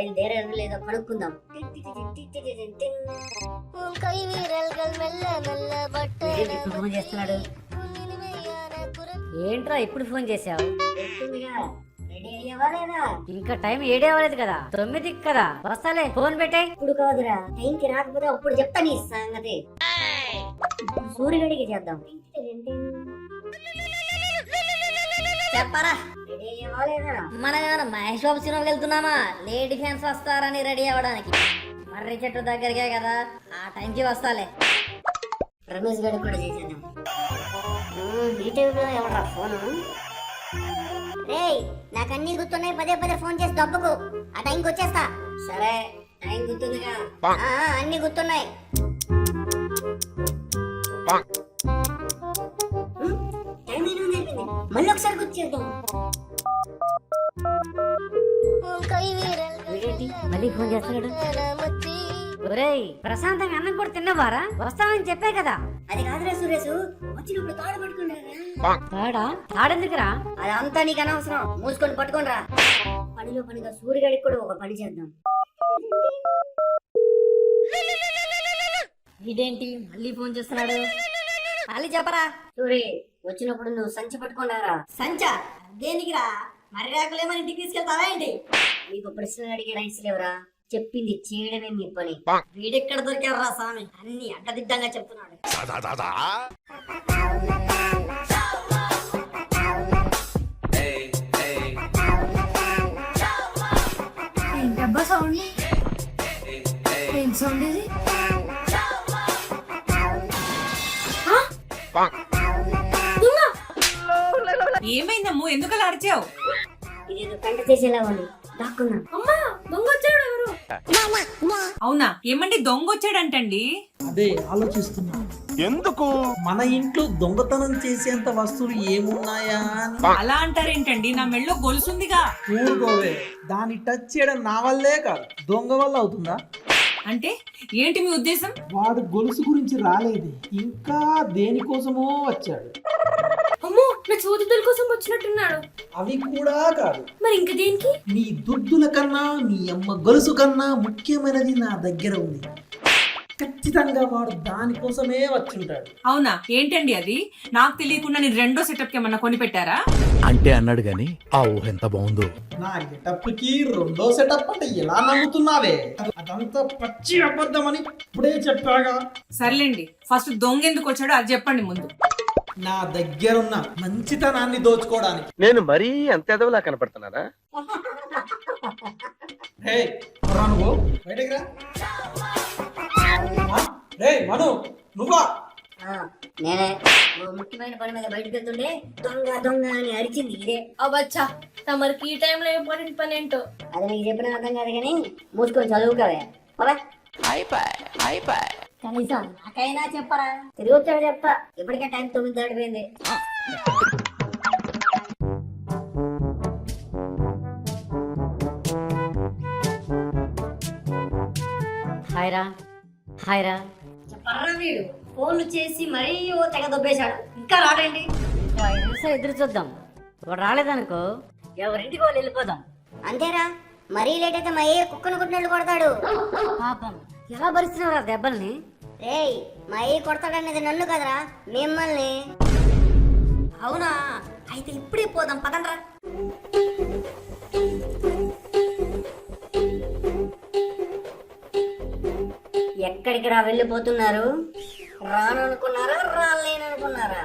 బయలుదేరారు లేదో కనుక్కుందాం. ఫోన్ చేస్తున్నాడు. ఏంట్రా ఇప్పుడు ఫోన్ చేసావు? రెడీ అయ్యావా లేదా? ఇంకా టైం 7 అవ్వలేదు కదా, 9 కదా. వస్తాలే, ఫోన్ పెట్టే. ఇప్పుడు కాదురా, టైంకి రాకపోతే అప్పుడు చెప్తా నీ సంగతి. సూర్యుడికి చేద్దాం. చెప్పరా, రెడీ అయ్యావా లేదా? మన మహేష్ బాబు సినిమాకి వెళ్తున్నామా? లేడీ ఫ్యాన్స్ వస్తారని రెడీ అవ్వడానికి. మర్రి చెట్టు దగ్గరికే కదా, ఆ టైంకి వస్తాలే. రమేష్ గడికి కూడా చేసేద్దాం. ఈ టైంలో ఎవరా ఫోను? రేయ్, నాకు అన్ని గుర్తున్నాయి, పదే పదే ఫోన్ చేసి దబ్బకు. ఆ టైంకి వచ్చేస్తా. సరే, టైం గుర్తుందిగా? అన్ని గుర్తున్నాయి. టైం అయిపోయింది, మళ్ళీ ఒకసారి గుర్తు చేద్దాం. మళ్ళీ ఫోన్ చేస్తున్నాడు. ఒరేయ్, ప్రశాంతంగా అన్నం కూడా తిన్నవారా? వస్తానని చెప్పే కదా. అది కాదురా సురేష్, వచ్చినప్పుడు తాడు పట్టుకుంటారా? తాడా? తాడెందుకురా? అదంతా నీకు అనవసరం, మూసుకొని పట్టుకోనరా. పనిలో పనిగా సూర్యగాడికి కూడా ఒక పని చేద్దాం. ఇదేంటి మళ్ళీ ఫోన్ చేస్తున్నాడు? మళ్ళీ చెప్పరా. సూరి, వచ్చినప్పుడు నువ్వు సంచి పట్టుకున్నారా? సంచా దేనికిరా? మర్రి రాకులేమని ఇంటికి తీసుకెళ్తావా ఏంటి? నీకు ప్రశ్న అడిగే రైట్స్ లేవరా, చెప్పింది చేయడమే మీ పని. వీడెక్కడ దొరికారా స్వామి, అన్ని అడ్డదిడ్డంగా చెప్తున్నాడు. డబ్బా సౌండ్, ఏం సౌండ్ ఇది? ఏమైందమ్ము, ఎందుకు అలా అరిచావు? ఇదేదో కంట చేసేలా ఉంది, దాక్కున్నా. అమ్మా, దొంగ వచ్చాడు ఎవరు? అవునా, ఏమండి దొంగ వచ్చాడంటండి? అదే ఆలోచిస్తున్నా, ఎందుకు మన ఇంట్లో దొంగతనం చేసేంత వస్తువులు ఏమున్నాయా అని. అలా అంటారేంటండి, నా మెళ్ళో గొలుసుందిగా. ఊరుకోవే, దాన్ని టచ్ చేయడం నా వల్లే కాదు, దొంగ వల్ల అవుతుందా? అంటే ఏంటి మీ ఉద్దేశం? వాడు గొలుసు గురించి రాలేదు, ఇంకా దేనికోసమో వచ్చాడు. అమ్మో, నా చోదిద్దల కోసం వచ్చినట్టున్నాడు. అవి కూడా కాదు. మరి ఇంక దేనికి? నీ దుద్దుల కన్నా నీ అమ్మ గొలుసు కన్నా ముఖ్యమైనది నా దగ్గర ఉంది. ఖచ్చితంగా వాడు దానికోసమే వచ్చింటాడు. అవునా, ఏంటండి అది? నాకు తెలియకుండా నేను రెండో సెటప్ కి ఏమన్నా కొనిపెట్టారా? అంటే అన్నాడు గాని ఆ ఊహ ఎంత బాగుందో. నా గెటప్ కి రెండో సెటప్ అంటే ఎలా నమ్ముతున్నావే? అదంతా పచ్చి అబద్ధమని ఇప్పుడే చెప్పాగా. సర్లేండి, ఫస్ట్ దొంగ ఎందుకు వచ్చాడో అది చెప్పండి ముందు. నా దగ్గరున్న మంచితనాన్ని దోచుకోవడానికి. నేను మరీ అంత ఎదవలా కనపడుతున్నానా? హే, ఎవరా నువ్వు? బయటికి రా. రే మను, నువ్వా? నేనే. నువ్వు ముఖ్యమైన పని మీద బయటకు వెళ్తుంటే దొంగ దొంగ అని అరిచింది ఇదే. అబ్బచ్చా, తమరికి ఈ టైంలో ఇంపార్టెంట్ పని ఏంటో. అది నీకు చెప్పిన అర్థం కాదు కానీ మూసుకొని చదువుకోవే. కనీసం నాకైనా చెప్పరా? తిరిగి వచ్చాడు చెప్తా. ఇప్పటికే టైం 9 దాటిపోయింది. హాయ్రా, హాయ్రా. చెప్పరా వీడు ఫోన్లు చేసి మరీ ఓ తెగ దొబ్బేశాడు. ఇంకా రాడండి. 5 నిమిషాలు ఎదురు చూద్దాం. వాడు రాలేదనుకో ఎవరింటికి వాళ్ళు వెళ్ళిపోదాం. అంతేరా, మరీ లేట్ అయితే మా ఏ కుక్కను కొట్టినట్లు కొడతాడు. పాపం, ఎలా భరిస్తున్నారా దెబ్బల్ని? రేయ్, మా ఏ కొడతాడనేది నన్ను కదరా, మిమ్మల్ని. అవునా, అయితే ఇప్పుడే పోదాం పదండ్రా. ఎక్కడికి రా వెళ్ళిపోతున్నారు? రాననుకున్నారా, రాలేననుకున్నారా?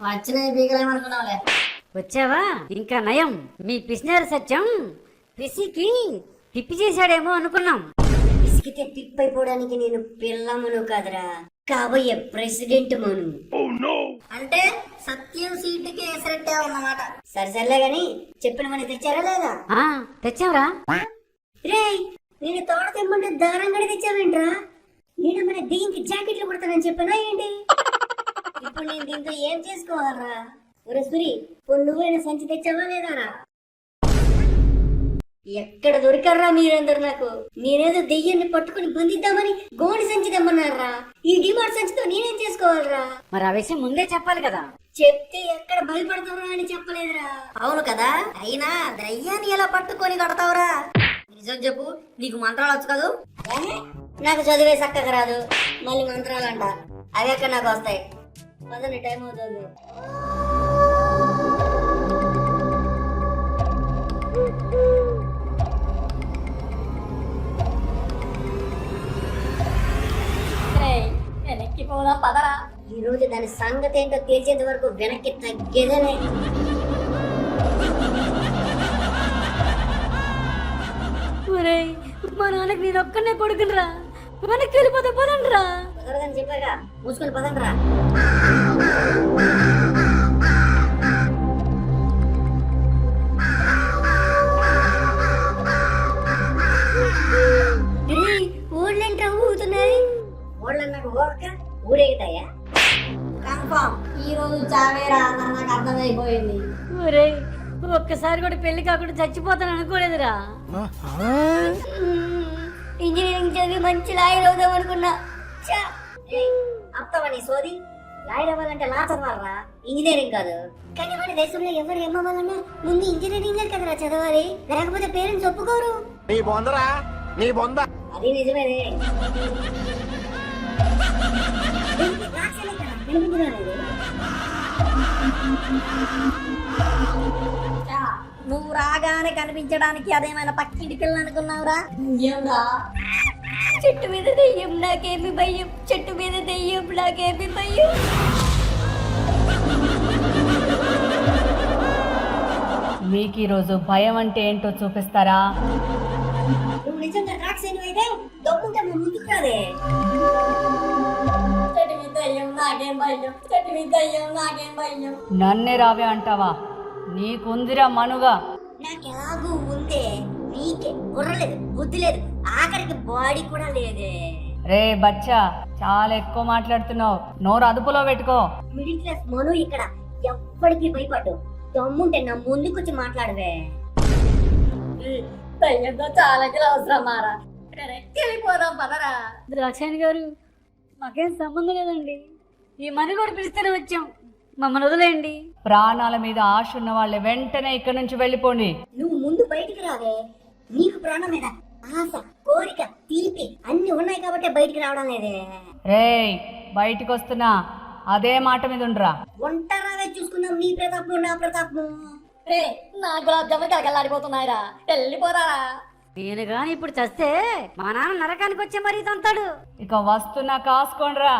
వచ్చిన బీగలేమనుకున్నావులే. వచ్చావా? ఇంకా నయం, మీ పిసినారు సత్యం పిసికి తిప్పి చేశాడేమో అనుకున్నాం. పిసికితే తిప్పైపోవడానికి నేను పిల్లమును కాదురా, కాబోయే ప్రెసిడెంట్ మను. అంటే సత్యం సీటుకి ఎసరెట్టే ఉన్నమాట. సరిసరిలే గాని చెప్పిన మని తెచ్చారా లేదా? తెచ్చావరా? రేయ్, నేను తోడ తెమ్మంటే దారం గడి తెచ్చావేంట్రా? నేను మన దీనికి జాకెట్లు కుడతానని చెప్పనా ఏంటి? ఇప్పుడు నేను దీంతో ఏం చేసుకోవాలరా? ఒరే సూరి, నువ్వైనా సంచి తెచ్చావా లేదారా? ఎక్కడ దొరికారా మీరందరు నాకు? నేనేదో దెయ్యాన్ని పట్టుకుని బంధిద్దామని గోడి సంచి తెమ్మన్నారా? ఈ డిమార్ట్ సంచితో నేనేం చేసుకోవాలరా? మరి ఆ విషయం ముందే చెప్పాలి కదా. చెప్తే ఎక్కడ భయపడతావురా అని చెప్పలేదురా. అవును కదా, అయినా దయ్యాన్ని ఎలా పట్టుకొని కొడతావురా? నిజం చెప్పు, నీకు మంత్రాలు వచ్చు కదూ? నాకు చదివే చక్కగా రాదు, మళ్ళీ మంత్రాలంట అవి ఎక్కడ నాకు వస్తాయి. పదండి, టైం అవుతుంది. వెనక్కి పోదాం పదరా. ఈ రోజు దాని సంగతి ఏంటో తెలిసేంత వరకు వెనక్కి తగ్గేదేలే. ఒరేయ్, మా నాన్నకి నేను ఒక్కనే కొడుకునరా, వెనక్కి వెళ్ళిపోతే పదండ్రా. కుదరదని చెప్పాగా, మూసుకొని పదండ్రా. ఊళ్ళంటే ఊగుతున్నాయి. ఊళ్ళన్నాక ఊరక ఊరేగుతాయా? కన్ఫర్మ్ ఈ రోజు చావేరా అన్న నాకు అర్థమైపోయింది. ఒరేయ్, ఒక్కసారి కూడా పెళ్లి కాకుండా చచ్చిపోతాను అనుకోలేదురా. ఇంజనీరింగ్ చదివి మంచి లాయర్ అవుదాం అనుకున్నా. అత్తవని సోది, లాయర్ అవ్వాలంటే లా చదవాలరా, ఇంజనీరింగ్ కాదు. కానీ మన దేశంలో ఎవరు ఏమవ్వాలన్నా ముందు ఇంజనీరింగ్ కదరా చదవాలి, లేకపోతే పేరెంట్స్ ఒప్పుకోరు. అది నిజమేనే. నువ్వు రాగానే కనిపించడానికి అదేమైనా పక్కింటి పిల్ల అనుకున్నావురా? చెట్టు మీద దెయ్యం నాకేమి భయం, చెట్టు మీద దెయ్యం నాకేమి భయం. మీకు ఈరోజు భయం అంటే ఏంటో చూపిస్తారా? నువ్వు నిజంగా ద్రాక్షని అయితే దమ్ముంటే నువ్వు ముందుకు రాదే. చెట్టు మీద దయ్యం నాకేం భయం, చెట్టు మీద దయ్యం నాకేం భయం. నన్నే రావే అంటావా? నీకుందిరా మనుగా. నాకు ఎలాగూ ఉందే, నీకే బుర్ర లేదు, బుద్ధి లేదు, ఆఖరికి బాడీ కూడా లేదే. రే బచ్చా, చాలా ఎక్కువ మాట్లాడుతున్నావు, నోరు అదుపులో పెట్టుకో. మిడిల్ క్లాస్ మను ఇక్కడ ఎప్పటికీ భయపడ్డు. దమ్ముంటే నా ముందుకొచ్చి మాట్లాడవే. దయ్యంతో చాలా అవసరం మారా, వెళ్ళిపోదాం పదరా. ద్రాక్షాయణి గారు, మాకేం సంబంధం లేదండి, ఈ మని కూడా పిలిస్తేనే వచ్చాం, మమ్మల్ని వదిలేయండి. ప్రాణాల మీద ఆశ ఉన్న వాళ్ళే వెంటనే ఇక్కడ నుంచి వెళ్ళిపోండి. నువ్వు ముందు బయటికి రావే. నీకు ప్రాణం మీద ఆశ, కోరిక, తీపి అన్ని ఉన్నాయి కాబట్టి బయటికి రావడం లేదే. రేయ్, బయటికి వస్తున్నా, అదే మాట మీద ఉండరా. ఒంటరావే చూసుకుందాం, నీ ప్రతాపము నా ప్రతాపము. రే, నా గులాబ్ జామున్ కలకలాడిపోతున్నాయిరా, వెళ్ళిపోరా. నేను గాని ఇప్పుడు చస్తే మా నాన్న నరకానికి వచ్చే మరీ తంతాడు. ఇక వస్తున్నా, కాసుకోండ్రా.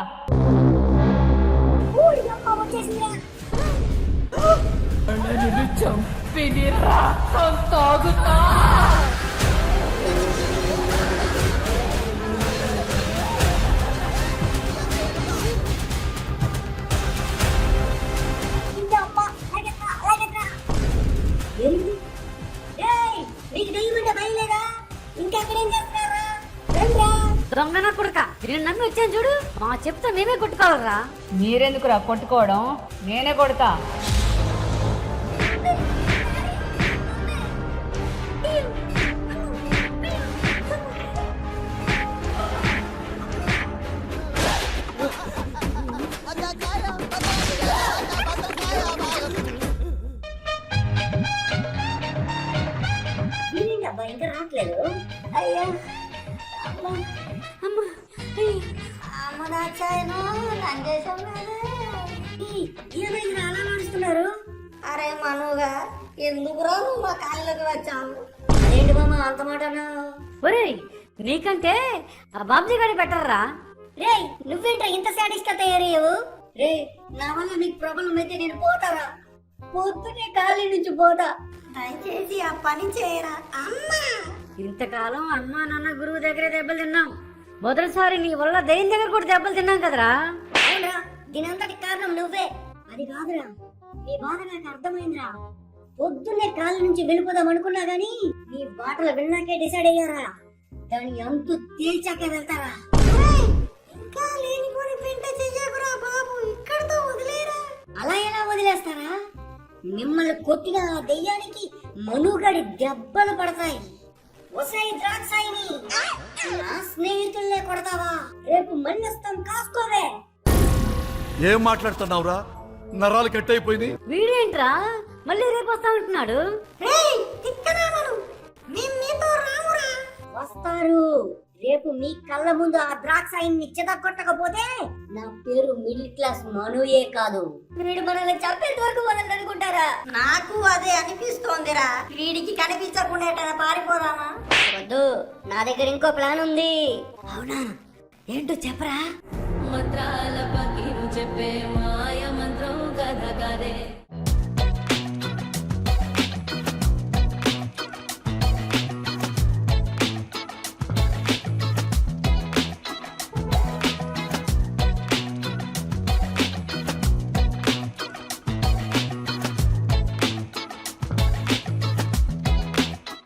దొంగన కొడుక, నేను నమ్మి వచ్చాను చూడు, మా చెప్తా మేమే కొట్టుకోవాలరా. మీరెందుకురా కొట్టుకోవడం, నేనే కొడతా. ఇంకా రావట్లేదు. అయ్యా అలా అరే మనుగా, ఎందుకురా నువ్వు మా కాళ్ళకి వచ్చావు? అదేంటి మామ అంత మాట అన్నావు? ఒరేయ్, నీకంటే ఆ బాబ్జీ గారి బెటర్రా. రే, నువ్వేంటో ఇంత సాటిస్గా తయారయ్యావు? రే, నా వల్ల నీకు ప్రాబ్లం అయితే నేను పోతారా? పొద్దునే ఖాళీ నుంచి పోతా. దయచేసి ఆ పని చేయరా అమ్మా. ఇంతకాలం అమ్మా నాన్న గురువు దగ్గరే దెబ్బలు తిన్నాం, మొదటిసారి నీ వల్ల దయ్యం దగ్గర కూడా దెబ్బలు తిన్నాం కదరా. అవునరా, దీనంతటి కారణం నువ్వే. అది కాదురా, నీ బాధ నాకు అర్థమైందిరా. పొద్దున్నే ఖాళీ నుంచి వెళ్ళిపోదాం అనుకున్నా గానీ నీ బాటలు విన్నాకే డిసైడ్ అయ్యారా. దాని అంతు తేల్చాకే వెళ్తారా. ఇంకా లేనిపోని పెంట చెయ్యకురా బాబు, ఇక్కడితో వదిలేరా. అలా ఎలా వదిలేస్తారా? మిమ్మల్ని కొట్టిన ఆ దెయ్యానికి మనుగడి దెబ్బలు పడతాయి. ఒసేయ్ ద్రాక్షాయిని, నా స్నేహితుల్నే కొడతావా? రేపు మళ్ళొస్తాం, కాసుకోవే. ఏం మాట్లాడుతున్నావురా? నరాలు కట్ అయిపోయింది. వీడేంట్రా మళ్ళీ రేపు వస్తా అంటున్నాడు? రేయ్, తిక్కనా మను, మేం మీతో రామురా. వస్తారు. రేపు మీ కళ్ళ ముందు ఆ ద్రాక్షాయిని చెదగొట్టకపోతే నా పేరు మిడిల్ క్లాస్ మనుయే కాదు. వీడు మనల్ని చంపేంత వరకు వదలదు అనుకుంటారా? నాకు అదే అనిపిస్తోందిరా. వీడికి కనిపించకుండా ఎటైనా పారిపోదామా? వద్దు, నా దగ్గర ఇంకో ప్లాన్ ఉంది. అవునా? ఏంటో చెప్పరా? మంత్రాల పకిరు చెప్పే మాయ మంత్రం కథ కదే